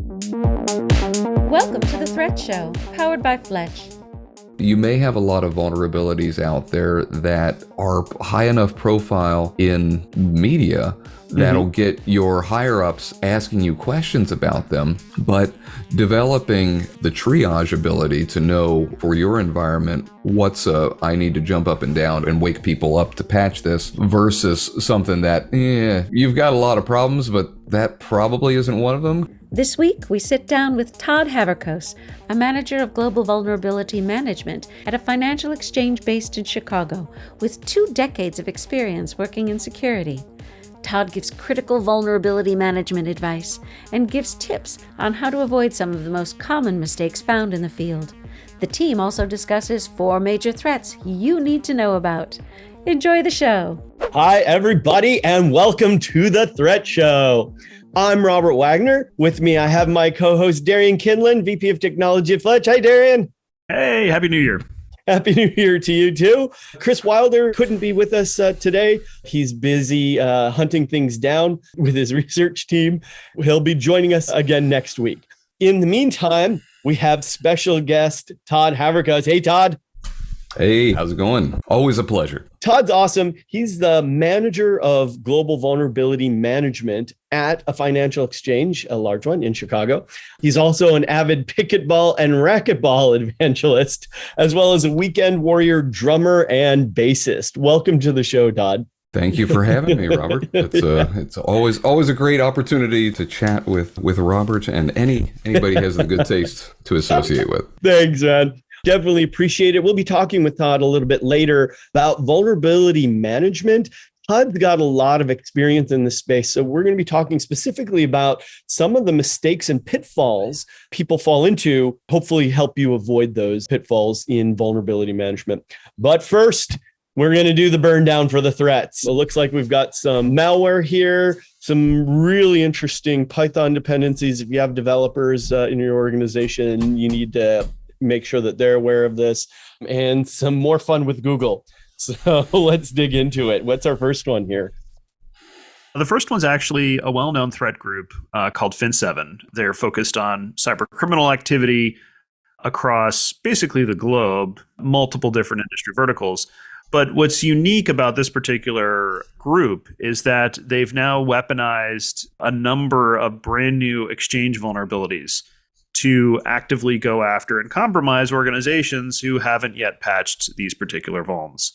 Welcome to the Threat Show, powered by Fletch. You may have a lot of vulnerabilities out there that are high enough profile in media that'll get your higher-ups asking you questions about them, but developing the triage ability to know for your environment what's I need to jump up and down and wake people up to patch this versus something that, you've got a lot of problems, but that probably isn't one of them. This week, we sit down with Todd Haverkos, a manager of global vulnerability management at a financial exchange based in Chicago, with 2 decades of experience working in security. Todd gives critical vulnerability management advice and gives tips on how to avoid some of the most common mistakes found in the field. The team also discusses 4 major threats you need to know about. Enjoy the show. Hi, everybody, and welcome to the Threat Show. I'm Robert Wagner. With me, I have my co-host, Darian Kinlan, VP of Technology at Fletch. Hi, Darian. Hey, Happy New Year. Happy New Year to you, too. Chris Wilder couldn't be with us today. He's busy hunting things down with his research team. He'll be joining us again next week. In the meantime, we have special guest Todd Haverkos. Hey, Todd. Hey, how's it going? Always a pleasure. Todd's awesome. He's the manager of global vulnerability management at a financial exchange, a large one in Chicago. He's also an avid picketball and racquetball evangelist, as well as a weekend warrior drummer and bassist. Welcome to the show, Todd. Thank you for having me, Robert. It's always a great opportunity to chat with Robert and anybody has the good taste to associate with. Thanks, man. Definitely appreciate it. We'll be talking with Todd a little bit later about vulnerability management. Todd's got a lot of experience in this space, so we're going to be talking specifically about some of the mistakes and pitfalls people fall into, hopefully help you avoid those pitfalls in vulnerability management. But first, we're going to do the burn down for the threats. It looks like we've got some malware here, some really interesting Python dependencies. If you have developers in your organization, you need to make sure that they're aware of this, and some more fun with Google. So let's dig into it. What's our first one here? The first one's actually a well-known threat group called Fin7. They're focused on cybercriminal activity across basically the globe, multiple different industry verticals. But what's unique about this particular group is that they've now weaponized a number of brand new exchange vulnerabilities to actively go after and compromise organizations who haven't yet patched these particular vulns.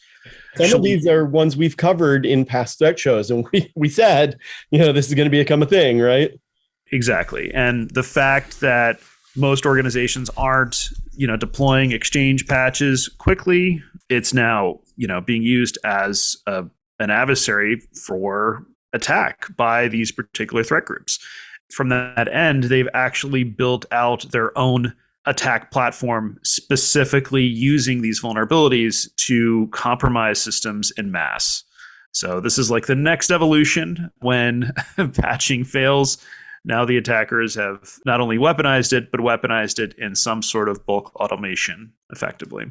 Some of these are ones we've covered in past threat shows, and we said, this is going to become a thing, right? Exactly. And the fact that most organizations aren't, deploying exchange patches quickly, it's now, being used as an adversary for attack by these particular threat groups. From that end, they've actually built out their own attack platform specifically using these vulnerabilities to compromise systems en masse. So this is like the next evolution when patching fails. Now the attackers have not only weaponized it, but weaponized it in some sort of bulk automation effectively.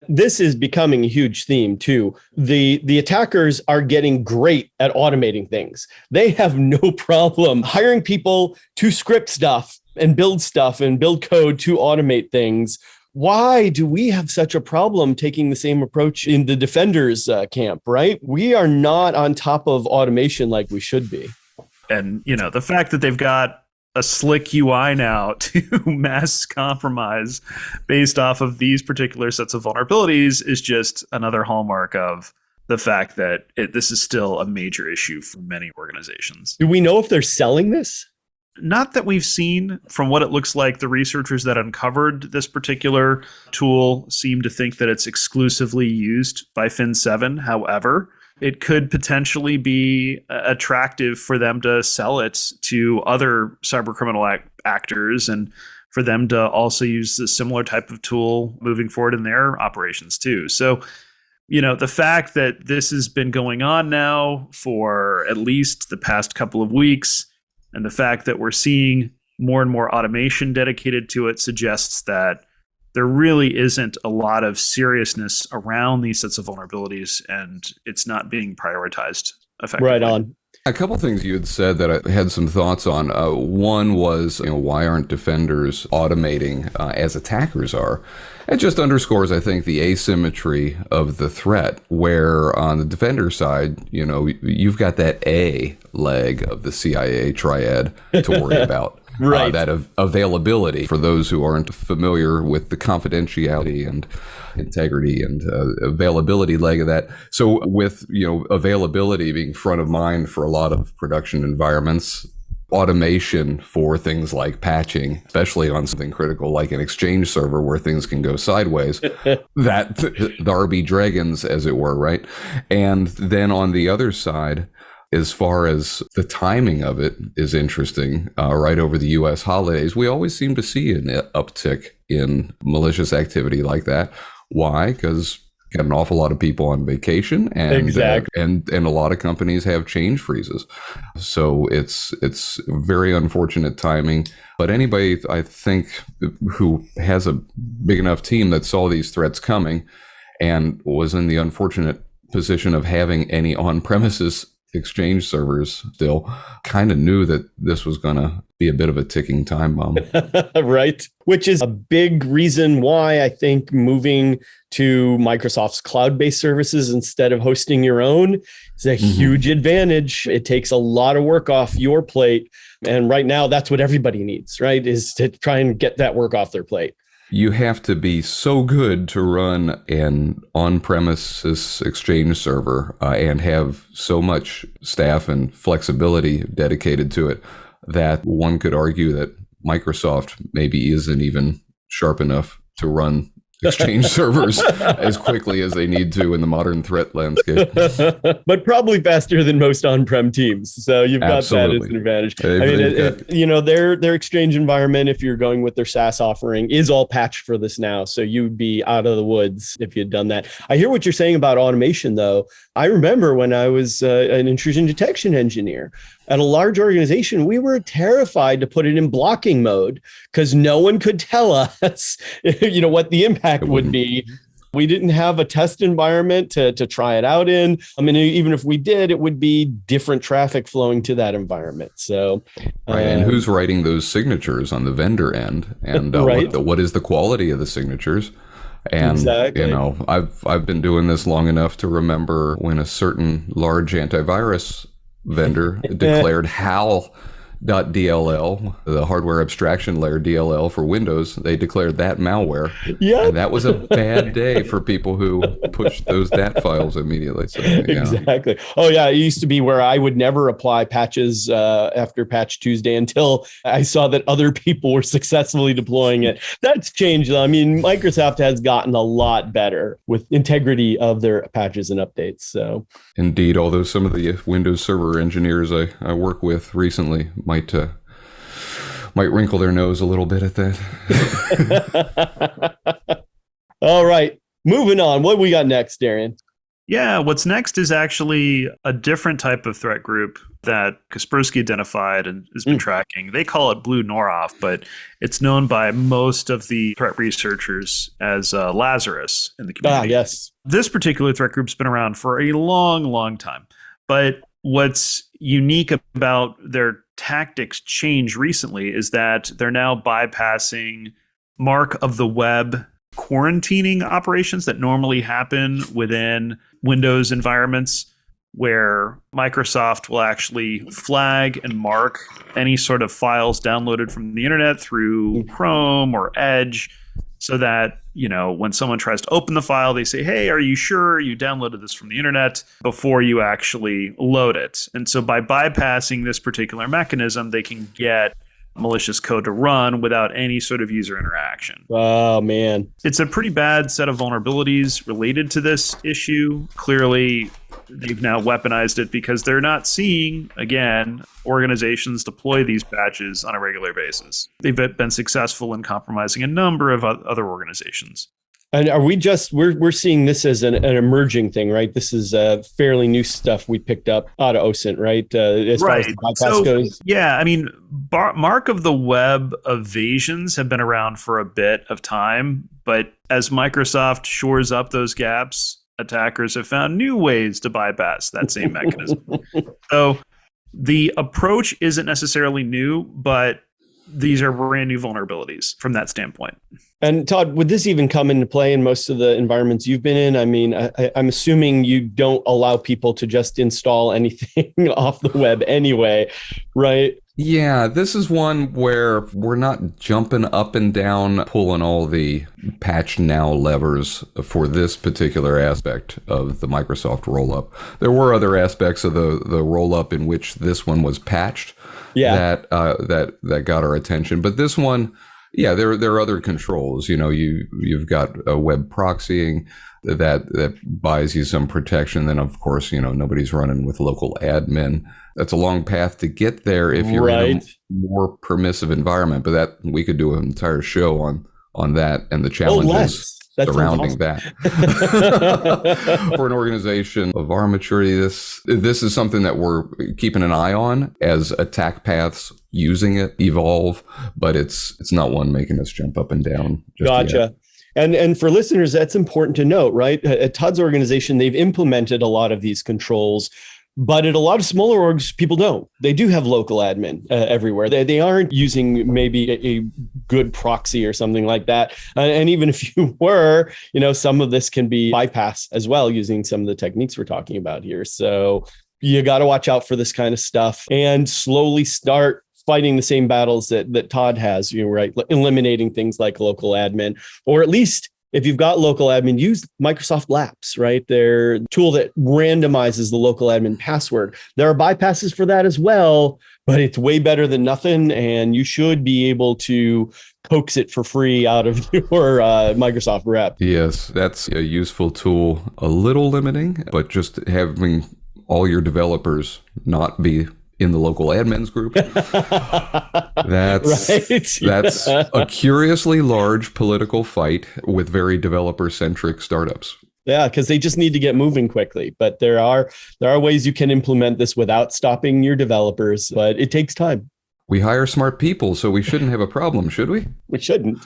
This is becoming a huge theme too. The attackers are getting great at automating things. They have no problem hiring people to script stuff and build code to automate things. Why do we have such a problem taking the same approach in the defenders camp, right? We are not on top of automation like we should be. And, the fact that they've got a slick UI now to mass compromise based off of these particular sets of vulnerabilities is just another hallmark of the fact that this is still a major issue for many organizations. Do we know if they're selling this? Not that we've seen. From what it looks like, the researchers that uncovered this particular tool seem to think that it's exclusively used by Fin7. However, it could potentially be attractive for them to sell it to other cybercriminal actors and for them to also use a similar type of tool moving forward in their operations too. So, the fact that this has been going on now for at least the past couple of weeks, and the fact that we're seeing more and more automation dedicated to it suggests that there really isn't a lot of seriousness around these sets of vulnerabilities, and it's not being prioritized effectively. Right on. A couple things you had said that I had some thoughts on. One was, why aren't defenders automating as attackers are? It just underscores, I think, the asymmetry of the threat, where on the defender side, you've got that A leg of the CIA triad to worry about. Right. That availability, for those who aren't familiar with the confidentiality and integrity and availability leg of that. So with, availability being front of mind for a lot of production environments, automation for things like patching, especially on something critical like an Exchange server where things can go sideways, the RB dragons, as it were, right? And then on the other side, as far as the timing of it is interesting, right over the U.S. holidays, we always seem to see an uptick in malicious activity like that. Why? Because got an awful lot of people on vacation, and Exactly. And a lot of companies have change freezes. So it's very unfortunate timing. But anybody, I think, who has a big enough team that saw these threats coming and was in the unfortunate position of having any on-premises Exchange servers still, kind of knew that this was going to be a bit of a ticking time bomb. Right. Which is a big reason why I think moving to Microsoft's cloud-based services instead of hosting your own is a huge advantage. It takes a lot of work off your plate. And right now, that's what everybody needs, right? Is to try and get that work off their plate. You have to be so good to run an on-premises Exchange server and have so much staff and flexibility dedicated to it that one could argue that Microsoft maybe isn't even sharp enough to run Exchange servers as quickly as they need to in the modern threat landscape. But probably faster than most on-prem teams. So you've got that as an advantage. Their Exchange environment, if you're going with their SaaS offering, is all patched for this now. So you'd be out of the woods if you'd done that. I hear what you're saying about automation, though. I remember when I was an intrusion detection engineer at a large organization, we were terrified to put it in blocking mode because no one could tell us, what the impact would be. We didn't have a test environment to try it out in. I mean, even if we did, it would be different traffic flowing to that environment. So, right. And who's writing those signatures on the vendor end? And right. what is the quality of the signatures? And, exactly. I've been doing this long enough to remember when a certain large antivirus vendor declared HAL.dll, the hardware abstraction layer DLL for Windows. They declared that malware. Yeah. And that was a bad day for people who pushed those DAT files immediately. So, Exactly. Oh, yeah. It used to be where I would never apply patches after Patch Tuesday until I saw that other people were successfully deploying it. That's changed, though. I mean, Microsoft has gotten a lot better with integrity of their patches and updates. So, indeed, although some of the Windows Server engineers I work with recently might wrinkle their nose a little bit at that. All right, moving on. What do we got next, Darian? Yeah, what's next is actually a different type of threat group that Kaspersky identified and has been tracking. They call it BlueNoroff, but it's known by most of the threat researchers as Lazarus in the community. Yes. This particular threat group's been around for a long, long time. But what's unique about their tactics change recently is that they're now bypassing mark of the web quarantining operations that normally happen within Windows environments, where Microsoft will actually flag and mark any sort of files downloaded from the internet through Chrome or Edge, so that, when someone tries to open the file, they say, hey, are you sure you downloaded this from the internet, before you actually load it. And so by bypassing this particular mechanism, they can get malicious code to run without any sort of user interaction. Oh, man. It's a pretty bad set of vulnerabilities related to this issue. Clearly, they've now weaponized it because they're not seeing, again, organizations deploy these patches on a regular basis. They've been successful in compromising a number of other organizations. And are we we're seeing this as an emerging thing, right? This is fairly new stuff we picked up out of OSINT, right? As far as the bypass goes. Yeah, I mean, mark of the web evasions have been around for a bit of time, but as Microsoft shores up those gaps, attackers have found new ways to bypass that same mechanism. So The approach isn't necessarily new, but these are brand new vulnerabilities from that standpoint. And Todd, would this even come into play in most of the environments you've been in? I mean, I'm assuming you don't allow people to just install anything off the web anyway, right? Yeah, this is one where we're not jumping up and down, pulling all the patch now levers for this particular aspect of the Microsoft rollup. There were other aspects of the rollup in which this one was patched that got our attention. But this one, yeah, there are other controls. You know, you've got a web proxying that buys you some protection. Then, of course, you know, nobody's running with local admin. That's a long path to get there if you're in a more permissive environment. But that we could do an entire show on that and the challenges surrounding that. For an organization of our maturity, this is something that we're keeping an eye on as attack paths using it evolve, but it's not one making us jump up and down. Gotcha. Yet. And for listeners, that's important to note, right? At Todd's organization, they've implemented a lot of these controls. But at a lot of smaller orgs, people don't. They do have local admin everywhere. They aren't using maybe a good proxy or something like that. And even if you were, you know, some of this can be bypassed as well using some of the techniques we're talking about here. So you got to watch out for this kind of stuff and slowly start fighting the same battles that Todd has, you know, right? Eliminating things like local admin, or at least if you've got local admin, use Microsoft Laps, right? Their tool that randomizes the local admin password. There are bypasses for that as well, but it's way better than nothing. And you should be able to coax it for free out of your Microsoft rep. Yes, that's a useful tool. A little limiting, but just having all your developers not be in the local admins group. That's a curiously large political fight with very developer-centric startups. Yeah, because they just need to get moving quickly. But there are ways you can implement this without stopping your developers, but it takes time. We hire smart people, so we shouldn't have a problem, should we? We shouldn't.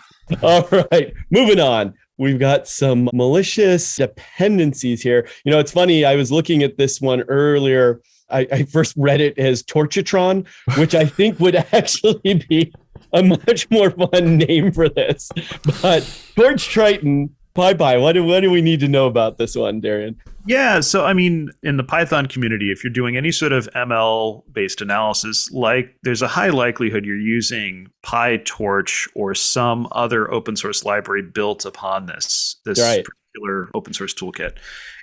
All right, moving on. We've got some malicious dependencies here. You know, it's funny. I was looking at this one earlier. I first read it as torchtriton, which I think would actually be a much more fun name for this. But torchtriton, PyPI, what do we need to know about this one, Darian? Yeah, so I mean, in the Python community, if you're doing any sort of ML-based analysis, like there's a high likelihood you're using PyTorch or some other open source library built upon this particular open source toolkit.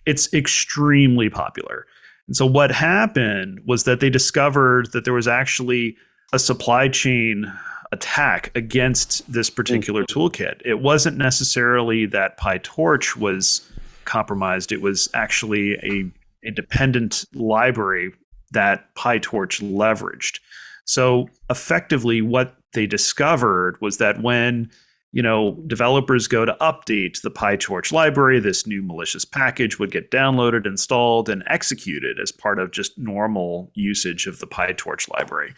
It's extremely popular. And so what happened was that they discovered that there was actually a supply chain attack against this particular toolkit. It wasn't necessarily that PyTorch was compromised. It was actually a dependent library that PyTorch leveraged. So effectively what they discovered was that when developers go to update the PyTorch library, this new malicious package would get downloaded, installed, and executed as part of just normal usage of the PyTorch library.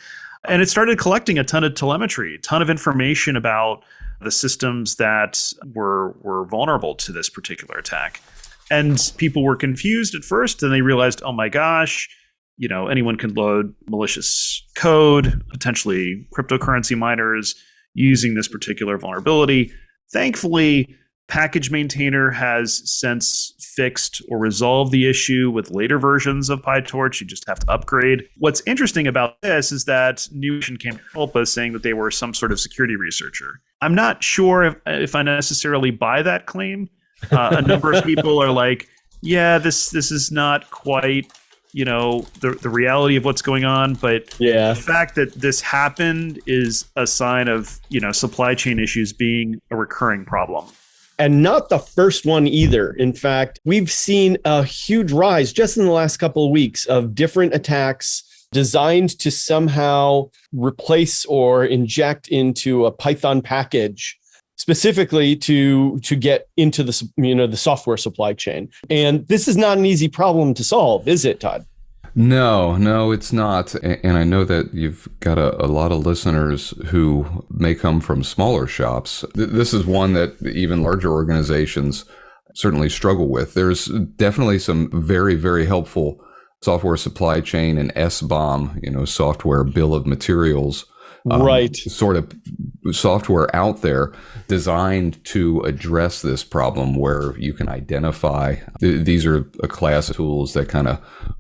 And it started collecting a ton of telemetry, a ton of information about the systems that were vulnerable to this particular attack. And people were confused at first, and they realized, oh my gosh, anyone can load malicious code, potentially cryptocurrency miners, using this particular vulnerability. Thankfully, Package Maintainer has since fixed or resolved the issue with later versions of PyTorch. You just have to upgrade. What's interesting about this is that Newtion came to help us, saying that they were some sort of security researcher. I'm not sure if I necessarily buy that claim. A number of people are like, yeah, this is not quite the reality of what's going on, but the fact that this happened is a sign of supply chain issues being a recurring problem. And not the first one either. In fact, we've seen a huge rise just in the last couple of weeks of different attacks designed to somehow replace or inject into a Python package specifically to get into the software supply chain. And this is not an easy problem to solve, is it, Todd? No, it's not. And I know that you've got a lot of listeners who may come from smaller shops. This is one that even larger organizations certainly struggle with. There's definitely some very, very helpful software supply chain and SBOM, software bill of materials, right, sort of software out there designed to address this problem, where you can identify, these are a class of tools that kind of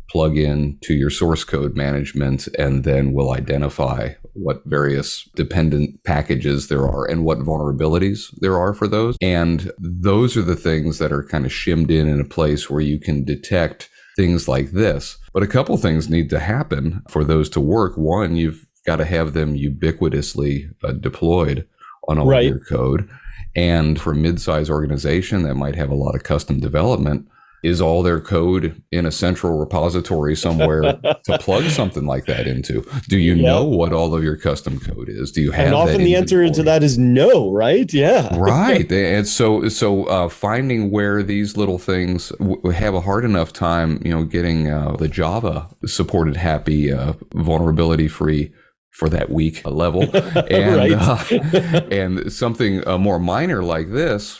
plug in to your source code management and then will identify what various dependent packages there are and what vulnerabilities there are for those. And those are the things that are kind of shimmed in a place where you can detect things like this. But a couple things need to happen for those to work. One, you've got to have them ubiquitously deployed on all of your code. And for a mid-size organization that might have a lot of custom development, is all their code in a central repository somewhere to plug something like that into? Do you know what all of your custom code is? Do you have? And often the answer to that is no, right? Yeah. Right. And so finding where these little things have a hard enough time, getting the Java supported happy, vulnerability free for that week level, and and something more minor like this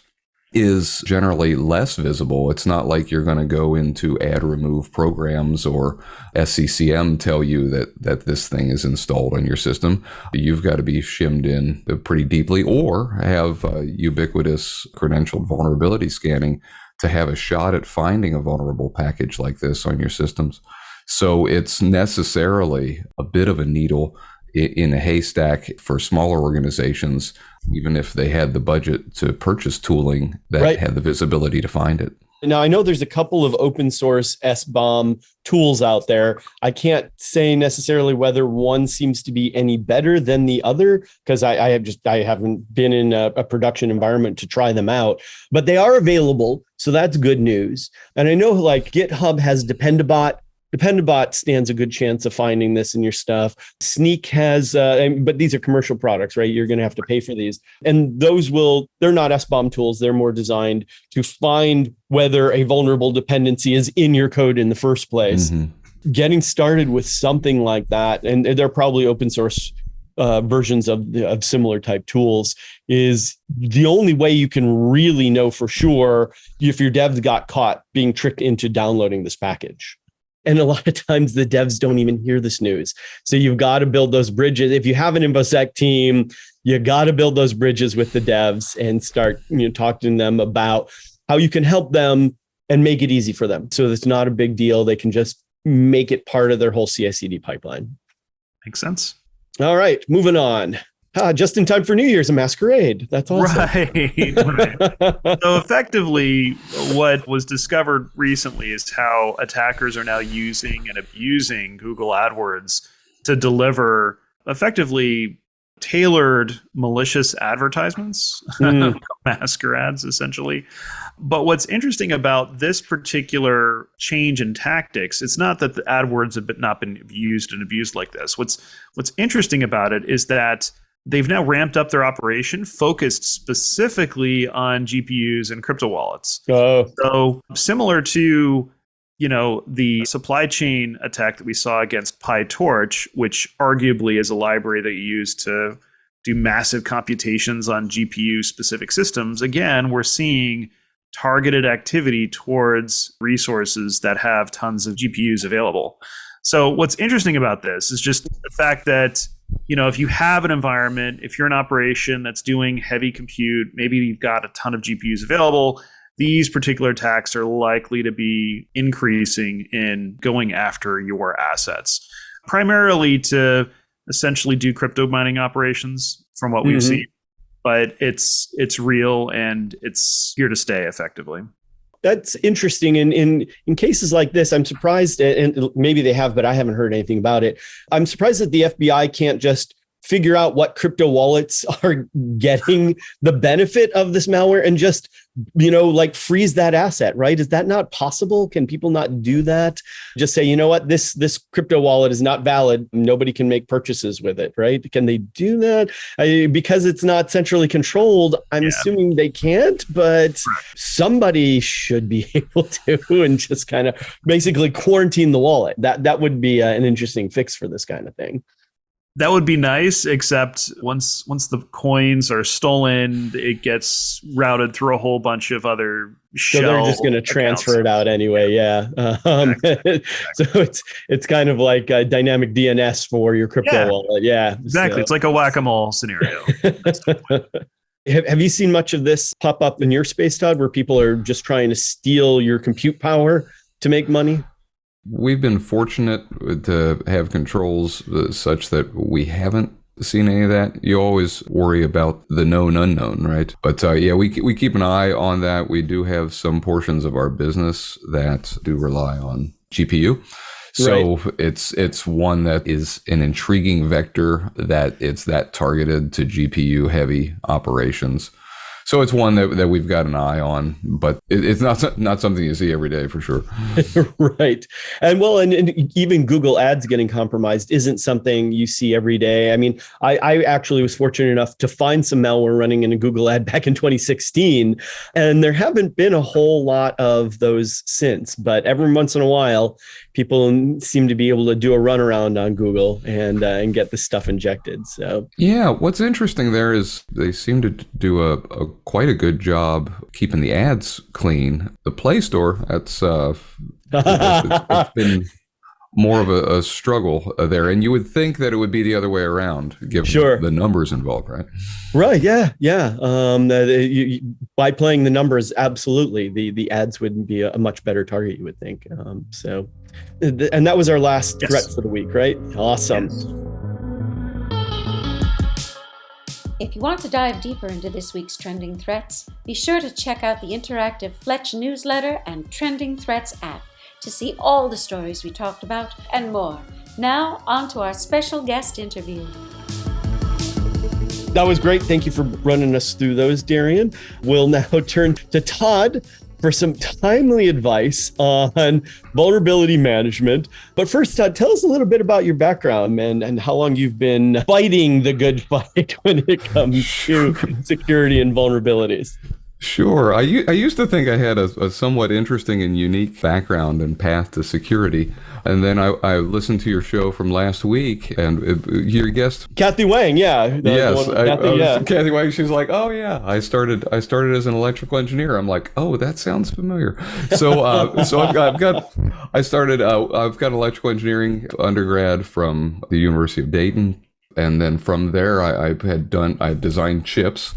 is generally less visible. It's not like you're going to go into add remove programs or SCCM tell you that this thing is installed on your system. You've got to be shimmed in pretty deeply, or have ubiquitous credentialed vulnerability scanning to have a shot at finding a vulnerable package like this on your systems. So it's necessarily a bit of a needle in a haystack for smaller organizations, even if they had the budget to purchase tooling that had the visibility to find it. Now, I know there's a couple of open source SBOM tools out there. I can't say necessarily whether one seems to be any better than the other, because I haven't been in a production environment to try them out, but they are available. So that's good news. And I know like GitHub has Dependabot. Dependabot stands a good chance of finding this in your stuff. Sneak has, but these are commercial products, right? You're going to have to pay for these. And they're not SBOM tools. They're more designed to find whether a vulnerable dependency is in your code in the first place. Mm-hmm. Getting started with something like that, and they're probably open source versions of similar type tools, is the only way you can really know for sure if your devs got caught being tricked into downloading this package. And a lot of times the devs don't even hear this news. So you've got to build those bridges. If you have an InfoSec team, you got to build those bridges with the devs and start talking to them about how you can help them and make it easy for them. So it's not a big deal. They can just make it part of their whole CI/CD pipeline. Makes sense. All right, moving on. Just in time for New Year's, a masquerade. That's awesome. Right. So effectively, what was discovered recently is how attackers are now using and abusing Google AdWords to deliver effectively tailored malicious advertisements, MasquerAds essentially. But what's interesting about this particular change in tactics, it's not that the AdWords have not been used and abused like this. What's interesting about it is that they've now ramped up their operation, focused specifically on GPUs and crypto wallets. Oh. So similar to, the supply chain attack that we saw against PyTorch, which arguably is a library that you use to do massive computations on GPU-specific systems. Again, we're seeing targeted activity towards resources that have tons of GPUs available. So what's interesting about this is just the fact that if you have an environment, if you're an operation that's doing heavy compute, maybe you've got a ton of GPUs available, these particular attacks are likely to be increasing in going after your assets, primarily to essentially do crypto mining operations from what we've seen. But it's real and it's here to stay effectively. That's interesting. And in cases like this, I'm surprised, and maybe they have, but I haven't heard anything about it. I'm surprised that the FBI can't just figure out what crypto wallets are getting the benefit of this malware and just, freeze that asset, right? Is that not possible? Can people not do that? Just say, you know what, this crypto wallet is not valid. Nobody can make purchases with it, right? Can they do that? Because it's not centrally controlled, I'm assuming they can't, but somebody should be able to, and just kind of basically quarantine the wallet. That would be an interesting fix for this kind of thing. That would be nice, except once the coins are stolen, it gets routed through a whole bunch of other so they're just going to transfer it out anyway. Yeah. Exactly. So it's kind of like a dynamic DNS for your crypto wallet. Yeah. Exactly. So. It's like a whack-a-mole scenario. Have you seen much of this pop up in your space, Todd, where people are just trying to steal your compute power to make money? We've been fortunate to have controls such that we haven't seen any of that. You always worry about the known unknown, right? But we keep an eye on that. We do have some portions of our business that do rely on GPU. So right. It's one that is an intriguing vector that it's that targeted to GPU heavy operations. So it's one that we've got an eye on, but it's not something you see every day for sure. Right. And even Google Ads getting compromised isn't something you see every day. I mean, I actually was fortunate enough to find some malware running in a Google ad back in 2016, and there haven't been a whole lot of those since. But every once in a while, people seem to be able to do a runaround on Google and get the stuff injected. So yeah, what's interesting there is they seem to do quite a good job keeping the ads clean. The Play Store, it's been more of a struggle there, and you would think that it would be the other way around, given the numbers involved, right? Right. Yeah. By playing the numbers, absolutely, the ads would be a much better target, you would think. And that was our last threat for the week, right? Awesome. Yes. If you want to dive deeper into this week's trending threats, be sure to check out the interactive Fletch newsletter and Trending Threats app to see all the stories we talked about and more. Now, on to our special guest interview. That was great. Thank you for running us through those, Darian. We'll now turn to Todd for some timely advice on vulnerability management. But first, Todd, tell us a little bit about your background, man, and how long you've been fighting the good fight when it comes to security and vulnerabilities. Sure. I used to think I had a somewhat interesting and unique background and path to security. And then I listened to your show from last week, and your guest, Kathy Wang, Kathy Wang. She was like, "Oh yeah, I started as an electrical engineer." I'm like, "Oh, that sounds familiar." So I've got electrical engineering undergrad from the University of Dayton, and then from there I've designed chips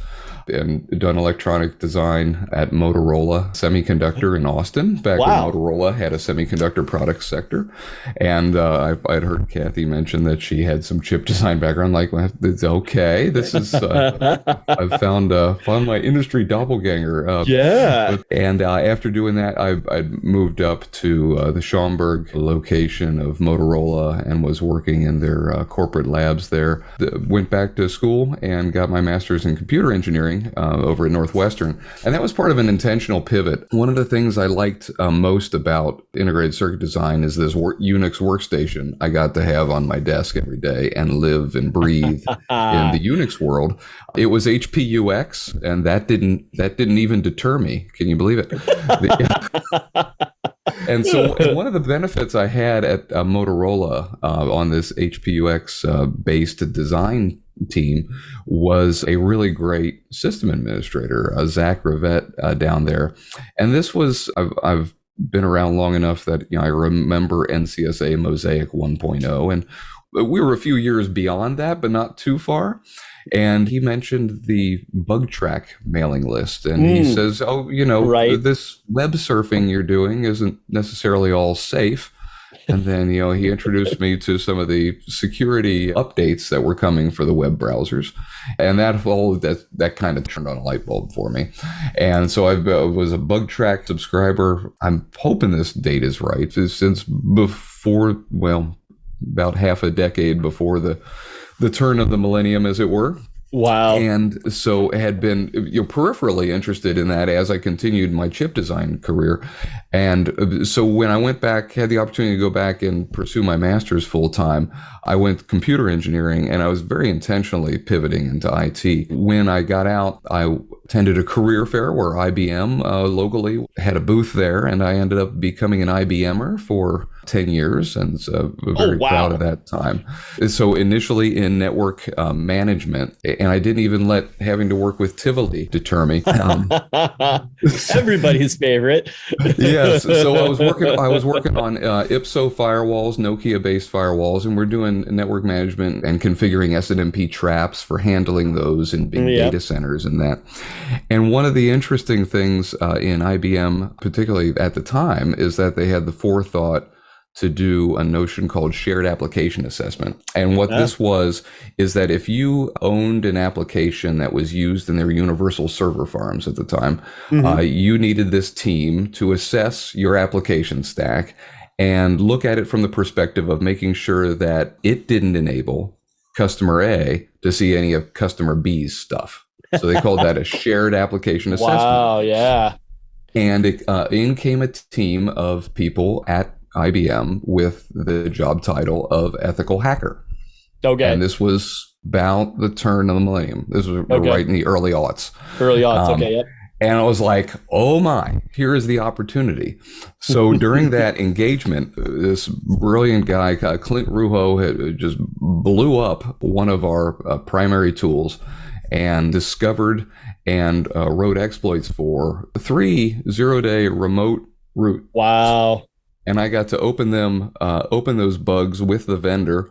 and done electronic design at Motorola Semiconductor in Austin, back when Motorola had a semiconductor product sector. And I'd heard Kathy mention that she had some chip design background. Like, well, it's okay. This is, I've found my industry doppelganger. And after doing that, I moved up to the Schaumburg location of Motorola and was working in their corporate labs there. Went back to school and got my master's in computer engineering over at Northwestern. And that was part of an intentional pivot. One of the things I liked most about integrated circuit design is this Unix workstation I got to have on my desk every day and live and breathe in the Unix world. It was HPUX, and that didn't even deter me. Can you believe it? And so one of the benefits I had at Motorola on this HPUX based design team was a really great system administrator, Zach Rivette down there. And this was, I've been around long enough that I remember NCSA Mosaic 1.0, and we were a few years beyond that, but not too far. And he mentioned the bug track mailing list. And he says, this web surfing you're doing isn't necessarily all safe. And then, he introduced me to some of the security updates that were coming for the web browsers. And that kind of turned on a light bulb for me. And so I was a bug track subscriber. I'm hoping this date is right. Since before, about half a decade before the turn of the millennium, as it were. Wow. And so had been peripherally interested in that as I continued my chip design career. And so when I went back, had the opportunity to go back and pursue my master's full time, I went computer engineering, and I was very intentionally pivoting into IT. When I got out, I attended a career fair where IBM locally had a booth there, and I ended up becoming an IBMer for 10 years, and so very proud of that time. So initially in network management, and I didn't even let having to work with Tivoli deter me. Everybody's favorite. Yes. So I was working on IPSO firewalls, Nokia-based firewalls, and we're doing network management and configuring SNMP traps for handling those in big data centers and that. And one of the interesting things in IBM, particularly at the time, is that they had the forethought to do a notion called shared application assessment. And what this was is that if you owned an application that was used in their universal server farms at the time, you needed this team to assess your application stack and look at it from the perspective of making sure that it didn't enable customer A to see any of customer B's stuff. So they called that a shared application assessment. Wow, yeah. And in came a team of people at IBM with the job title of ethical hacker. Okay. And this was about the turn of the millennium. This was right in the early aughts. Okay, yep. And I was like, oh my, here is the opportunity. So during that engagement, this brilliant guy, Clint Ruho, had just blew up one of our primary tools and discovered and wrote exploits for 3 zero-day remote root. Wow. And I got to open those bugs with the vendor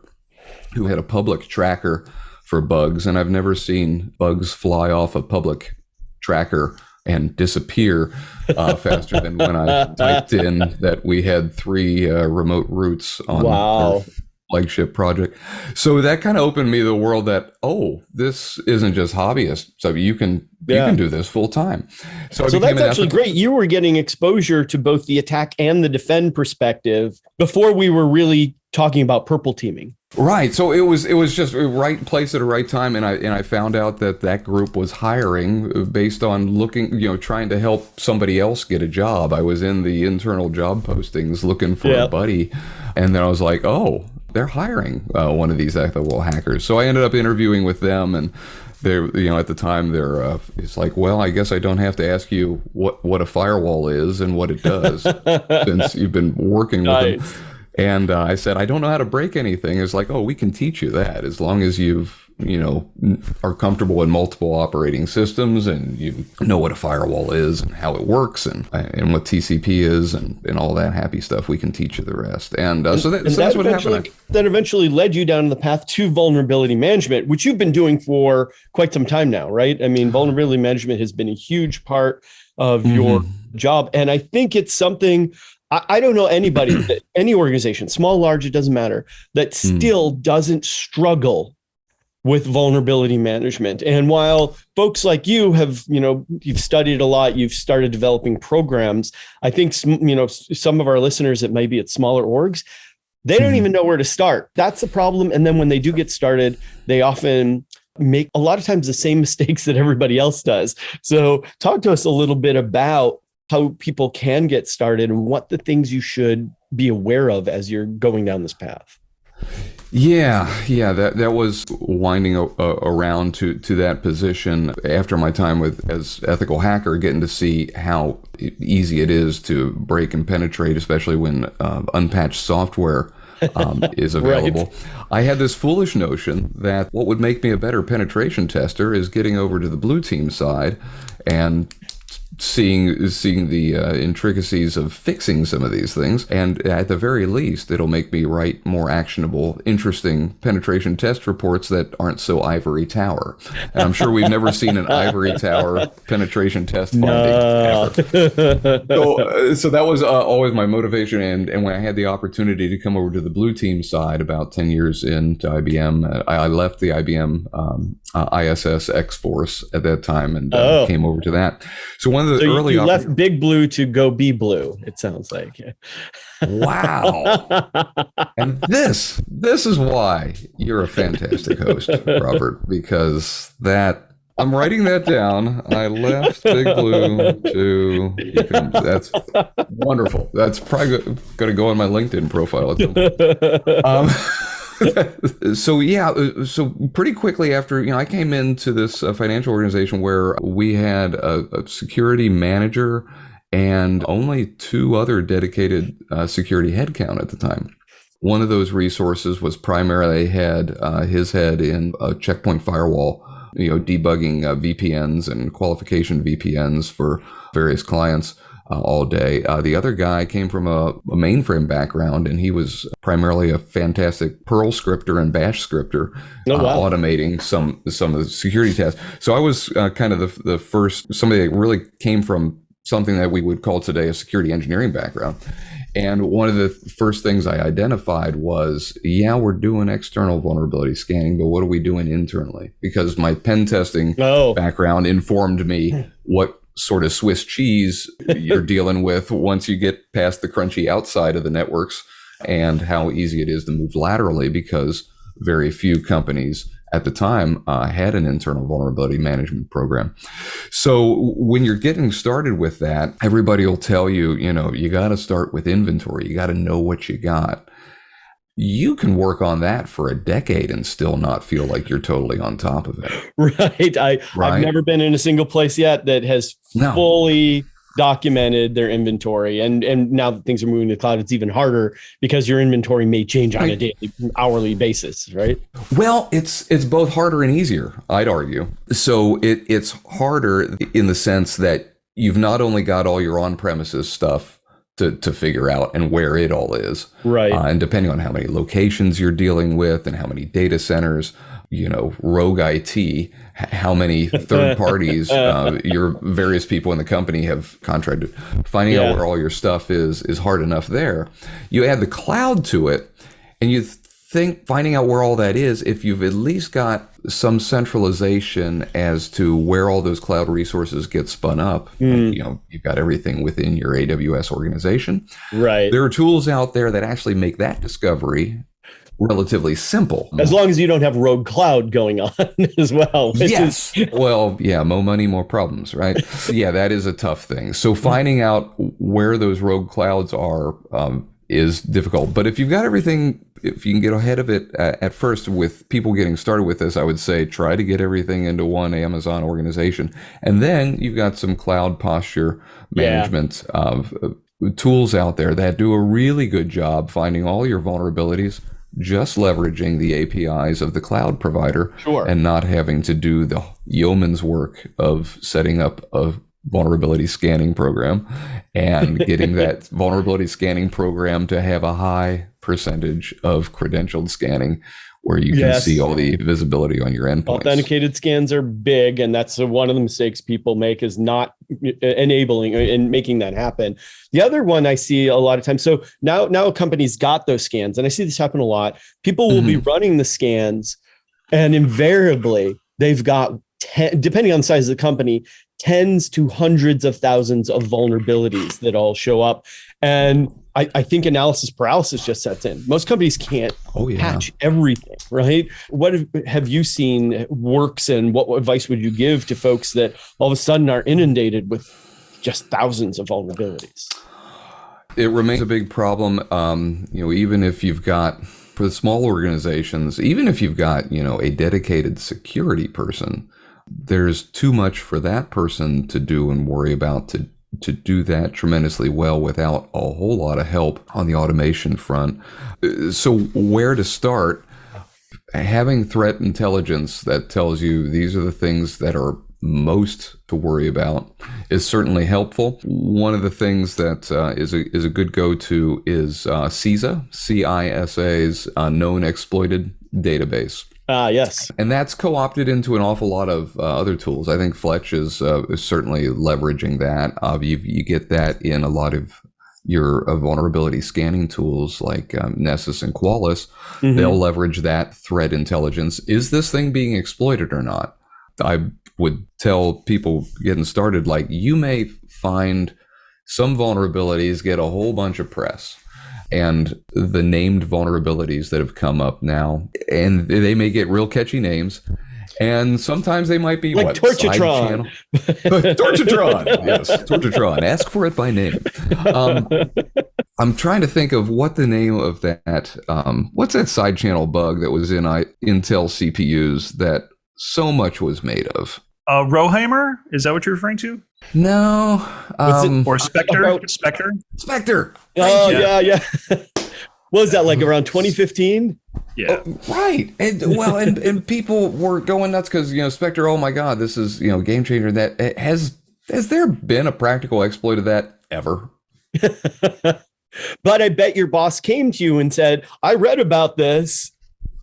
who had a public tracker for bugs. And I've never seen bugs fly off a public tracker and disappear faster than when I typed in that we had 3 remote roots on our flagship project. So that kind of opened me the world that, this isn't just hobbyist. So you can do this full time. So that's actually great. You were getting exposure to both the attack and the defend perspective before we were really talking about purple teaming. Right. So it was just a right place at the right time. And I found out that group was hiring based on looking, trying to help somebody else get a job. I was in the internal job postings looking for a buddy. And then I was like, they're hiring one of these ethical hackers. So I ended up interviewing with them, and they're, at the time it's like, well, I guess I don't have to ask you what a firewall is and what it does since you've been working with them. And I said, I don't know how to break anything. It's like, we can teach you that as long as you've, are comfortable in multiple operating systems and you know what a firewall is and how it works and what TCP is and all that happy stuff. We can teach you the rest. And that's what happened. That eventually led you down the path to vulnerability management, which you've been doing for quite some time now, right? I mean, vulnerability management has been a huge part of your job. And I think it's something I don't know anybody, any organization, small, large, it doesn't matter, that still doesn't struggle with vulnerability management. And while folks like you have, you've studied a lot, you've started developing programs, I think, some of our listeners that might be at smaller orgs, they don't even know where to start. That's the problem. And then when they do get started, they often make a lot of times the same mistakes that everybody else does. So talk to us a little bit about how people can get started and what the things you should be aware of as you're going down this path. Yeah, that was winding around to that position after my time as ethical hacker, getting to see how easy it is to break and penetrate, especially when unpatched software is available. Right. I had this foolish notion that what would make me a better penetration tester is getting over to the blue team side and seeing the intricacies of fixing some of these things, and at the very least it'll make me write more actionable, interesting penetration test reports that aren't so ivory tower. And I'm sure we've never seen an ivory tower penetration test finding ever. So that was always my motivation, and when I had the opportunity to come over to the blue team side about 10 years into IBM, I left the IBM ISS X-Force at that time and came over to that. So one of the early you left Big Blue to go Be Blue, it sounds like. Wow. And this is why you're a fantastic host, Robert, because I'm writing that down. I left Big Blue to that's wonderful. That's probably going to go on my LinkedIn profile at some point. So pretty quickly after, I came into this financial organization where we had a security manager and only 2 other dedicated security headcount at the time. One of those resources was primarily his head in a checkpoint firewall, debugging VPNs and qualification VPNs for various clients all day. The other guy came from a mainframe background, and he was primarily a fantastic Perl scripter and Bash scripter, automating some of the security tasks. So I was kind of the first, somebody that really came from something that we would call today a security engineering background. And one of the first things I identified was, we're doing external vulnerability scanning, but what are we doing internally? Because my pen testing background informed me what sort of Swiss cheese you're dealing with once you get past the crunchy outside of the networks, and how easy it is to move laterally, because very few companies at the time had an internal vulnerability management program. So when you're getting started with that, everybody will tell you, you got to start with inventory. You got to know what you got. You can work on that for a decade and still not feel like you're totally on top of it. Right. I've never been in a single place yet that has fully documented their inventory. And now that things are moving to the cloud, it's even harder because your inventory may change on a daily, hourly basis, right? Well, it's both harder and easier, I'd argue. So it's harder in the sense that you've not only got all your on-premises stuff to figure out and where it all is. Right. And depending on how many locations you're dealing with and how many data centers, rogue IT, how many third parties your various people in the company have contracted. Finding out where all your stuff is hard enough there. You add the cloud to it, and you think finding out where all that is, if you've at least got some centralization as to where all those cloud resources get spun up, and, you've got everything within your AWS organization. Right. There are tools out there that actually make that discovery relatively simple. As long as you don't have rogue cloud going on as well. Yes. Well, more money, more problems, right? That is a tough thing. So finding out where those rogue clouds are is difficult. But if you've got everything, if you can get ahead of it at first with people getting started with this, I would say try to get everything into one Amazon organization. And then you've got some cloud posture management tools out there that do a really good job finding all your vulnerabilities, just leveraging the APIs of the cloud provider, and not having to do the yeoman's work of setting up a vulnerability scanning program and getting that vulnerability scanning program to have a high percentage of credentialed scanning where you can see all the visibility on your endpoints. Authenticated scans are big, and that's one of the mistakes people make, is not enabling and making that happen. The other one I see a lot of times, so now a company's got those scans, and I see this happen a lot. People will be running the scans, and invariably they've got, depending on the size of the company, tens to hundreds of thousands of vulnerabilities that all show up. And I think analysis paralysis just sets in. Most companies can't patch everything, right? What have you seen works, and what advice would you give to folks that all of a sudden are inundated with just thousands of vulnerabilities? It remains a big problem. Even if you've got, for the small organizations, even if you've got, a dedicated security person, there's too much for that person to do and worry about to do that tremendously well without a whole lot of help on the automation front. So where to start? Having threat intelligence that tells you these are the things that are most to worry about is certainly helpful. One of the things that is a good go-to is CISA's known exploited database. Yes. And that's co-opted into an awful lot of other tools. I think Fletch is certainly leveraging that. You get that in a lot of your vulnerability scanning tools like Nessus and Qualys. They'll leverage that threat intelligence. Is this thing being exploited or not? I would tell people getting started, you may find some vulnerabilities get a whole bunch of press. And the named vulnerabilities that have come up now, and they may get real catchy names, and sometimes they might be like torchtriton. Torchtriton, yes, torchtriton. Ask for it by name. I'm trying to think of what the name of that. What's that side channel bug that was in Intel CPUs that so much was made of? Roheimer? Is that what you're referring to? No. Or Spectre? Spectre? Spectre. Oh, yeah. What was that, like around 2015? Yeah. Right. And people were going nuts because, Spectre, oh my God, this is, game changer. That has there been a practical exploit of that ever? But I bet your boss came to you and said, I read about this.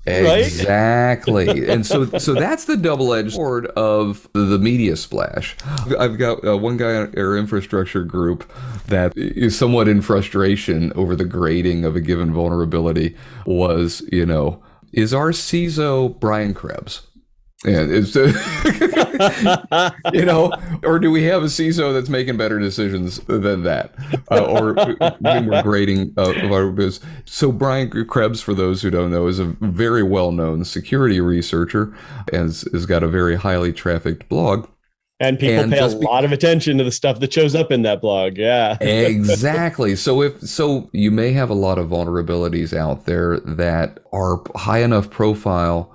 Exactly. Right? And so that's the double-edged sword of the media splash. I've got one guy in our infrastructure group that is somewhat in frustration over the grading of a given vulnerability was, is our CISO Brian Krebs? And it's, or do we have a CISO that's making better decisions than that? Or when we're grading of our business. So Brian Krebs, for those who don't know, is a very well-known security researcher and has got a very highly trafficked blog. And people pay a lot of attention to the stuff that shows up in that blog. Yeah. Exactly. So you may have a lot of vulnerabilities out there that are high enough profile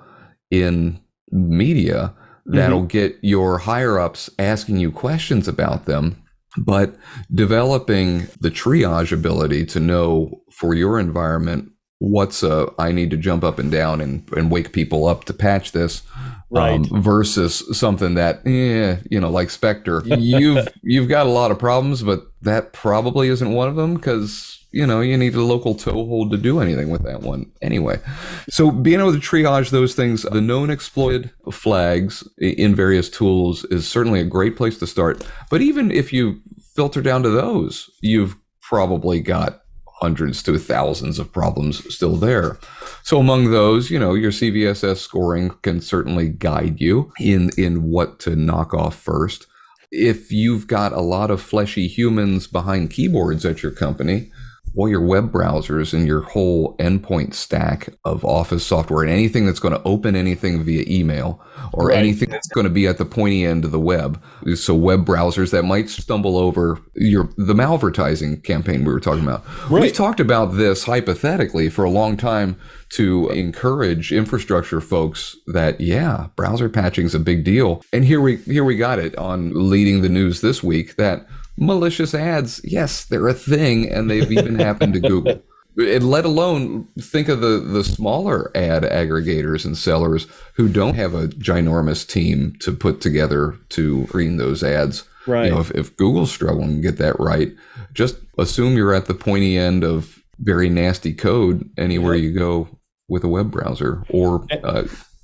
in media that'll get your higher ups asking you questions about them, but developing the triage ability to know for your environment what's I need to jump up and down and wake people up to patch this, right? Versus something that like Spectre, you've got a lot of problems, but that probably isn't one of them because you need a local toehold to do anything with that one anyway. So being able to triage those things, the known exploited flags in various tools is certainly a great place to start. But even if you filter down to those, you've probably got hundreds to thousands of problems still there. So among those, your CVSS scoring can certainly guide you in what to knock off first. If you've got a lot of fleshy humans behind keyboards at your company, well, your web browsers and your whole endpoint stack of Office software and anything that's going to open anything via email or anything that's going to be at the pointy end of the web. So web browsers that might stumble over the Malvertising campaign we were talking about. Right. We've talked about this hypothetically for a long time to encourage infrastructure folks that, browser patching is a big deal. And here we got it on leading the news this week that malicious ads, yes, they're a thing, and they've even happened to Google. And let alone think of the smaller ad aggregators and sellers who don't have a ginormous team to put together to screen those ads. Right. If Google's struggling to get that right, just assume you're at the pointy end of very nasty code anywhere you go with a web browser or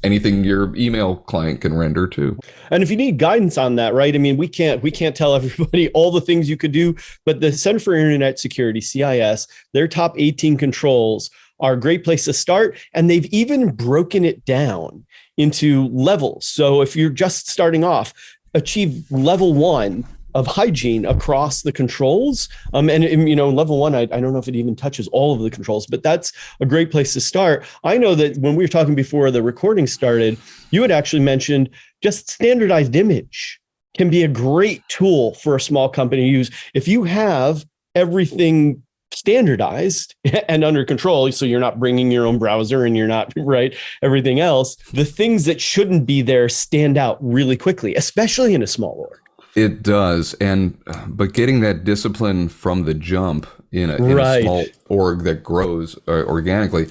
anything your email client can render too. And if you need guidance on that, right? I mean, we can't tell everybody all the things you could do, but the Center for Internet Security, CIS, their top 18 controls are a great place to start. And they've even broken it down into levels. So if you're just starting off, achieve level 1 of hygiene across the controls. And level 1, I don't know if it even touches all of the controls, but that's a great place to start. I know that when we were talking before the recording started, you had actually mentioned just standardized image can be a great tool for a small company to use. If you have everything standardized and under control, so you're not bringing your own browser and you're not, everything else, the things that shouldn't be there stand out really quickly, especially in a small org. It does, but getting that discipline from the jump in a small org that grows organically,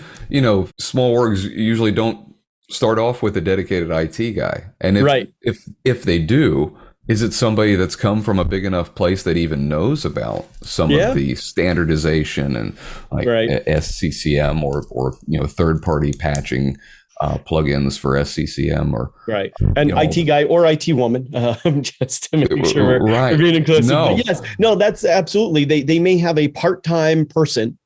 small orgs usually don't start off with a dedicated IT guy, and if they do, is it somebody that's come from a big enough place that even knows about some of the standardization and SCCM or third party patching plugins for SCCM or and IT guy or IT woman, just to make sure we're being inclusive. But yes, that's absolutely. They may have a part-time person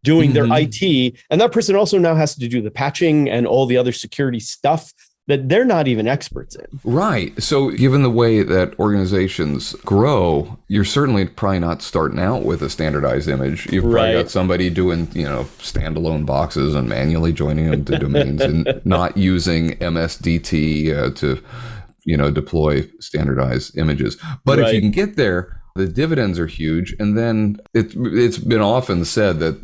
doing their IT, and that person also now has to do the patching and all the other security stuff that they're not even experts in. Right. So given the way that organizations grow, you're certainly probably not starting out with a standardized image. You've probably got somebody doing, standalone boxes and manually joining them to domains and not using MSDT to, deploy standardized images. But if you can get there, The dividends are huge. And then it's been often said that,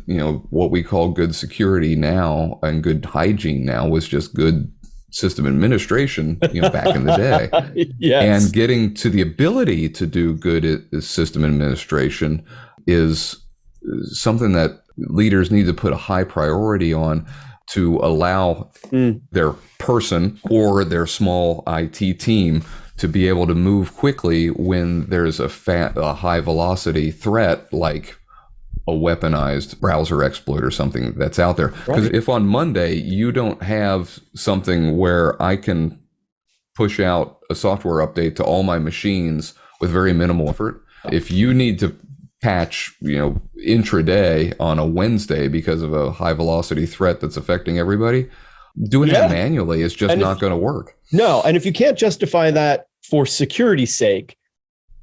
what we call good security now and good hygiene now was just good system administration, back in the day. Yes. And getting to the ability to do good system administration is something that leaders need to put a high priority on to allow their person or their small IT team to be able to move quickly when there's a high velocity threat like a weaponized browser exploit or something that's out there. Because if on Monday you don't have something where I can push out a software update to all my machines with very minimal effort, if you need to patch, intraday on a Wednesday because of a high velocity threat that's affecting everybody, doing that manually is just not going to work. No. And if you can't justify that for security's sake,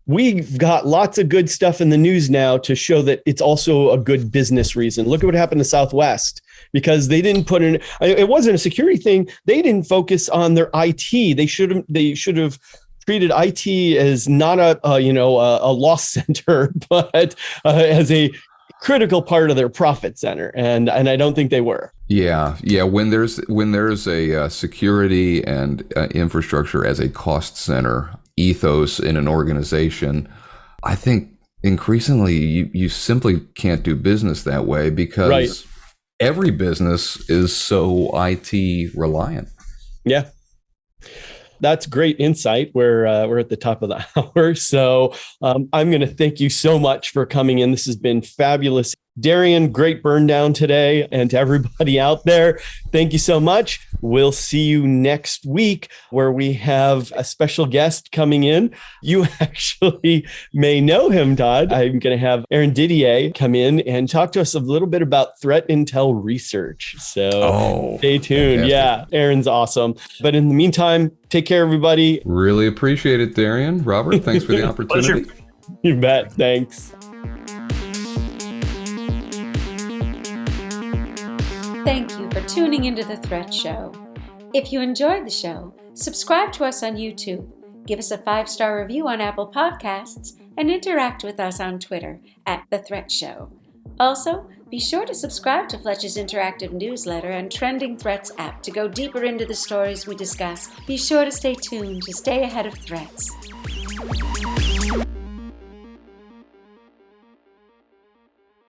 we've got lots of good stuff in the news now to show that it's also a good business reason. Look at what happened to Southwest, because they didn't put in, it wasn't a security thing. They didn't focus on their IT. They should have treated IT as not a loss center, but as a critical part of their profit center. And I don't think they were. Yeah. When there's a security and infrastructure as a cost center ethos in an organization, I think increasingly you simply can't do business that way because every business is so IT reliant. Yeah. That's great insight. We're at the top of the hour. So I'm going to thank you so much for coming in. This has been fabulous. Darian, great burn down today. And to everybody out there, thank you so much. We'll see you next week where we have a special guest coming in. You actually may know him, Todd. I'm going to have Aaron Didier come in and talk to us a little bit about threat intel research. So stay tuned. Fantastic. Yeah, Aaron's awesome. But in the meantime, take care, everybody. Really appreciate it, Darian. Robert, thanks for the opportunity. Pleasure. You bet. Thanks. Thank you for tuning into The Threat Show. If you enjoyed the show, subscribe to us on YouTube, give us a 5-star review on Apple Podcasts, and interact with us on Twitter at The Threat Show. Also, be sure to subscribe to Fletch's interactive newsletter and Trending Threats app to go deeper into the stories we discuss. Be sure to stay tuned to stay ahead of threats.